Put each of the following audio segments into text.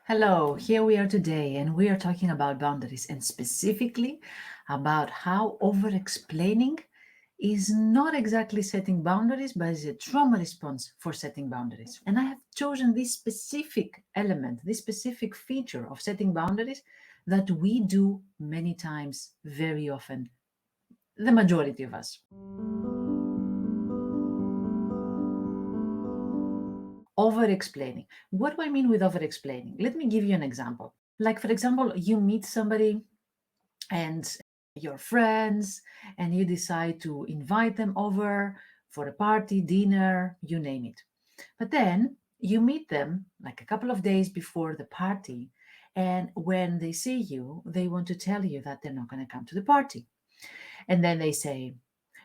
Hello, here we are today, and we are talking about boundaries and specifically about how over explaining is not exactly setting boundaries, but is a trauma response for setting boundaries. And I have chosen this specific element, this specific feature of setting boundaries that we do many times, very often, the majority of us. Over explaining. What do I mean with over explaining? Let me give you an example. Like, for example, you meet somebody and your friends, and you decide to invite them over for a party, dinner, you name it. But then you meet them like a couple of days before the party, and when they see you, they want to tell you that they're not going to come to the party. And then they say,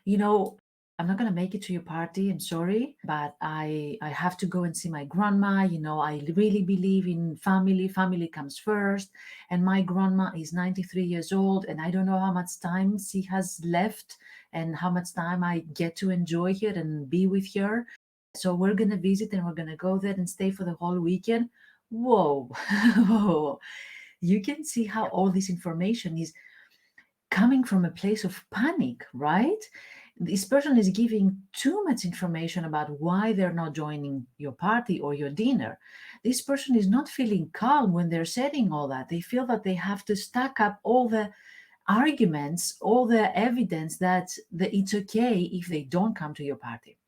you know, I'm not going to make it to your party. I'm sorry, but I have to go and see my grandma. I really believe in family. Family comes first. And my grandma is 93 years old, and I don't know how much time she has left and how much time I get to enjoy her and be with her. So we're going to visit and we're going to go there and stay for the whole weekend. Whoa. You can see how all this information is coming from a place of panic, right? This person is giving too much information about why they're not joining your party or your dinner. This person is not feeling calm when they're saying all that. They feel that they have to stack up all the arguments, all the evidence that it's okay if they don't come to your party.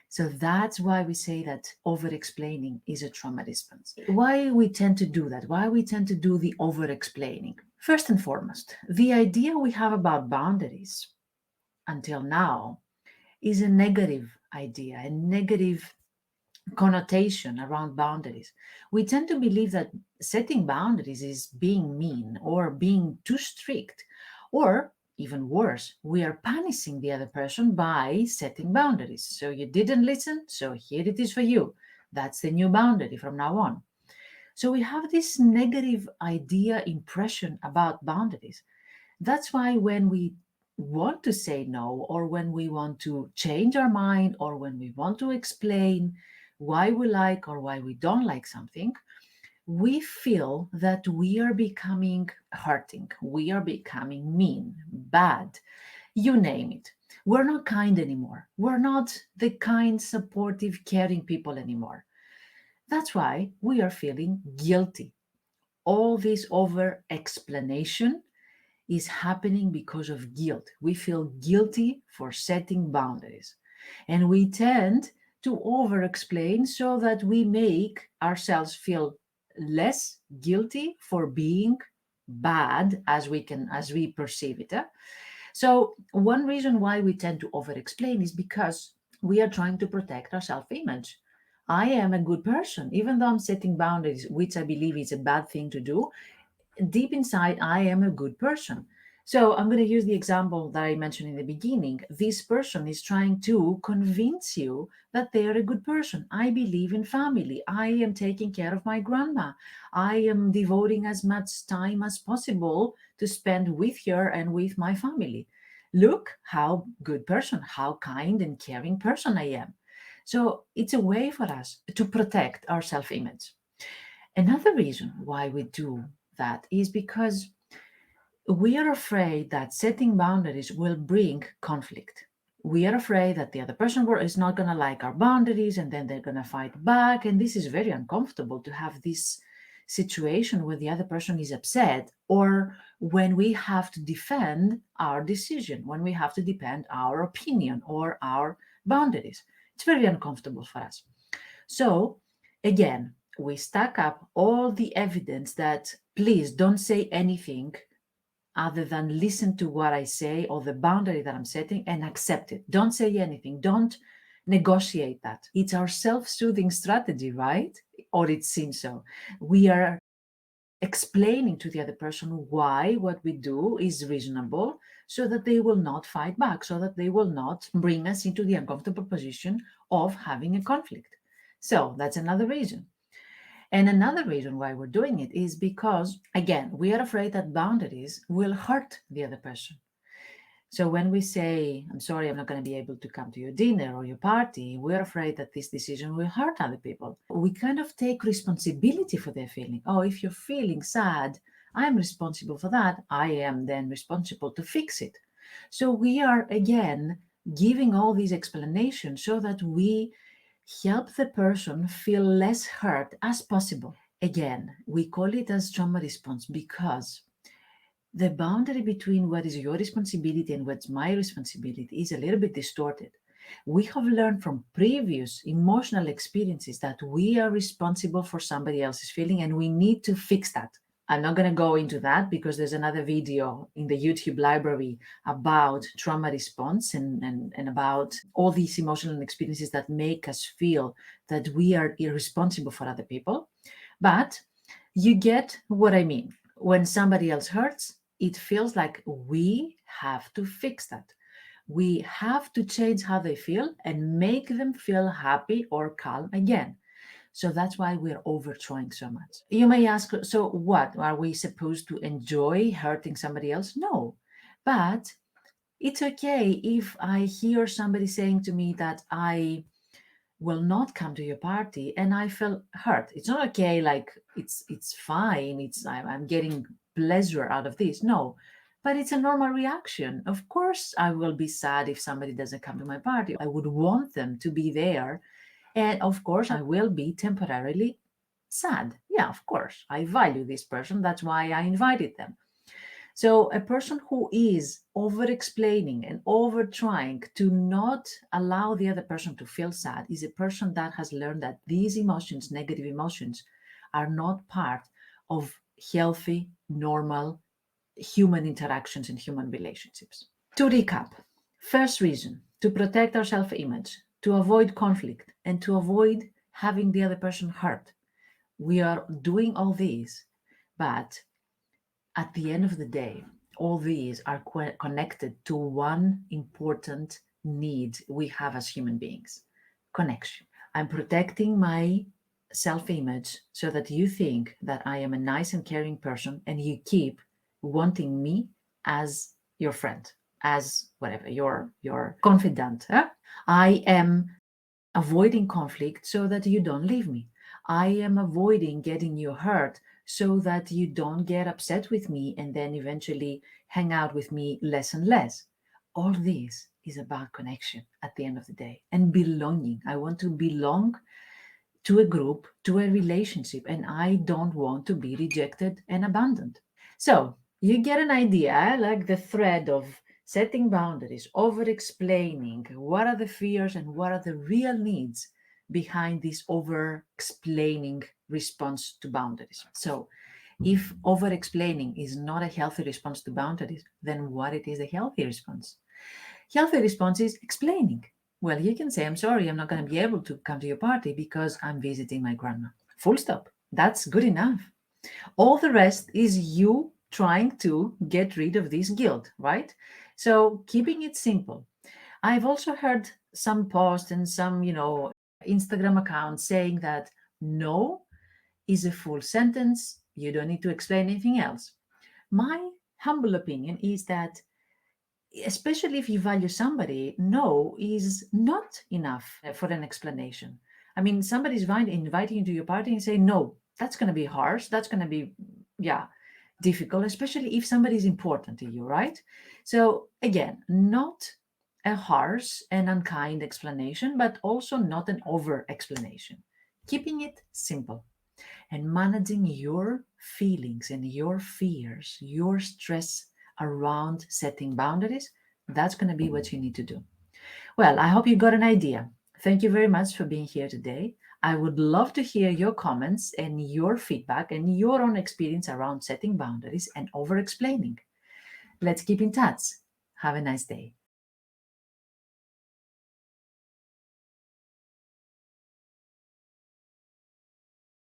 So that's why we say that over explaining is a trauma response. Why we tend to do that? Why we tend to do the over explaining? First and foremost, the idea we have about boundaries until now is a negative idea, a negative connotation around boundaries. We tend to believe that setting boundaries is being mean or being too strict, or even worse, we are punishing the other person by setting boundaries. So you didn't listen, so here it is for you. That's the new boundary from now on. So we have this negative idea, impression about boundaries. That's why when we want to say no, or when we want to change our mind, or when we want to explain why we like or why we don't like something, we feel that we are becoming hurting, we are becoming mean, bad, you name it. We're not kind anymore. We're not the kind, supportive, caring people anymore. That's why we are feeling guilty. All this over explanation is happening because of guilt. We feel guilty for setting boundaries. And we tend to over explain so that we make ourselves feel less guilty for being bad as we perceive it. So one reason why we tend to over explain is because we are trying to protect our self-image. I am a good person, even though I'm setting boundaries, which I believe is a bad thing to do. Deep inside, I am a good person. So I'm going to use the example that I mentioned in the beginning. This person is trying to convince you that they are a good person. I believe in family. I am taking care of my grandma. I am devoting as much time as possible to spend with her and with my family. Look how good person, how kind and caring person I am. So it's a way for us to protect our self-image. Another reason why we do that is because we are afraid that setting boundaries will bring conflict. We are afraid that the other person is not going to like our boundaries and then they're going to fight back. And this is very uncomfortable to have this situation where the other person is upset, or when we have to defend our decision, when we have to defend our opinion or our boundaries. It's very uncomfortable for us. So, again, we stack up all the evidence that please don't say anything other than listen to what I say or the boundary that I'm setting and accept it. Don't say anything. Don't negotiate that. It's our self soothing strategy, right? Or it seems so. We are explaining to the other person why what we do is reasonable so that they will not fight back, so that they will not bring us into the uncomfortable position of having a conflict. So that's another reason. And another reason why we're doing it is because, again, we are afraid that boundaries will hurt the other person. So when we say, I'm sorry, I'm not going to be able to come to your dinner or your party, we're afraid that this decision will hurt other people. We kind of take responsibility for their feeling. Oh, if you're feeling sad, I'm responsible for that. I am then responsible to fix it. So we are again giving all these explanations so that we help the person feel less hurt as possible. Again, we call it as trauma response because the boundary between what is your responsibility and what's my responsibility is a little bit distorted. We have learned from previous emotional experiences that we are responsible for somebody else's feeling and we need to fix that. I'm not going to go into that because there's another video in the YouTube library about trauma response and about all these emotional experiences that make us feel that we are irresponsible for other people. But you get what I mean. When somebody else hurts, it feels like we have to fix that. We have to change how they feel and make them feel happy or calm again. So that's why we're overtrying so much. You may ask, so what? Are we supposed to enjoy hurting somebody else? No. But it's okay if I hear somebody saying to me that I will not come to your party and I feel hurt. It's not okay, like it's fine, I'm getting pleasure out of this. No, but it's a normal reaction. Of course I will be sad if somebody doesn't come to my party. I would want them to be there, and of course I will be temporarily sad. Yeah, of course I value this person, that's why I invited them. So, a person who is over explaining and over trying to not allow the other person to feel sad is a person that has learned that these emotions, negative emotions, are not part of healthy, normal human interactions and human relationships. To recap, first reason, to protect our self image, to avoid conflict, and to avoid having the other person hurt. We are doing all these, but at the end of the day, all these are connected to one important need we have as human beings: connection. I'm protecting my self image so that you think that I am a nice and caring person and you keep wanting me as your friend, as whatever, your confidant. Huh? I am avoiding conflict so that you don't leave me. I am avoiding getting you hurt so that you don't get upset with me and then eventually hang out with me less and less. All this is about connection at the end of the day and belonging. I want to belong to a group, to a relationship, and I don't want to be rejected and abandoned. So you get an idea, like the thread of setting boundaries, over explaining what are the fears and what are the real needs behind this over explaining response to boundaries. So if over explaining is not a healthy response to boundaries, then what it is a healthy response? Healthy response is explaining. Well, you can say, I'm sorry, I'm not going to be able to come to your party because I'm visiting my grandma. Full stop. That's good enough. All the rest is you trying to get rid of this guilt, right? So keeping it simple. I've also heard some posts and some, Instagram accounts saying that no is a full sentence. You don't need to explain anything else. My humble opinion is that, especially if you value somebody, no is not enough for an explanation. I mean, somebody's inviting you to your party and say no. That's going to be harsh. That's going to be, yeah, difficult, especially if somebody is important to you, right? So again, not a harsh and unkind explanation, but also not an over explanation. Keeping it simple and managing your feelings and your fears, your stress around setting boundaries, that's going to be what you need to do. Well, I hope you got an idea. Thank you very much for being here today. I would love to hear your comments and your feedback and your own experience around setting boundaries and over explaining. Let's keep in touch. Have a nice day.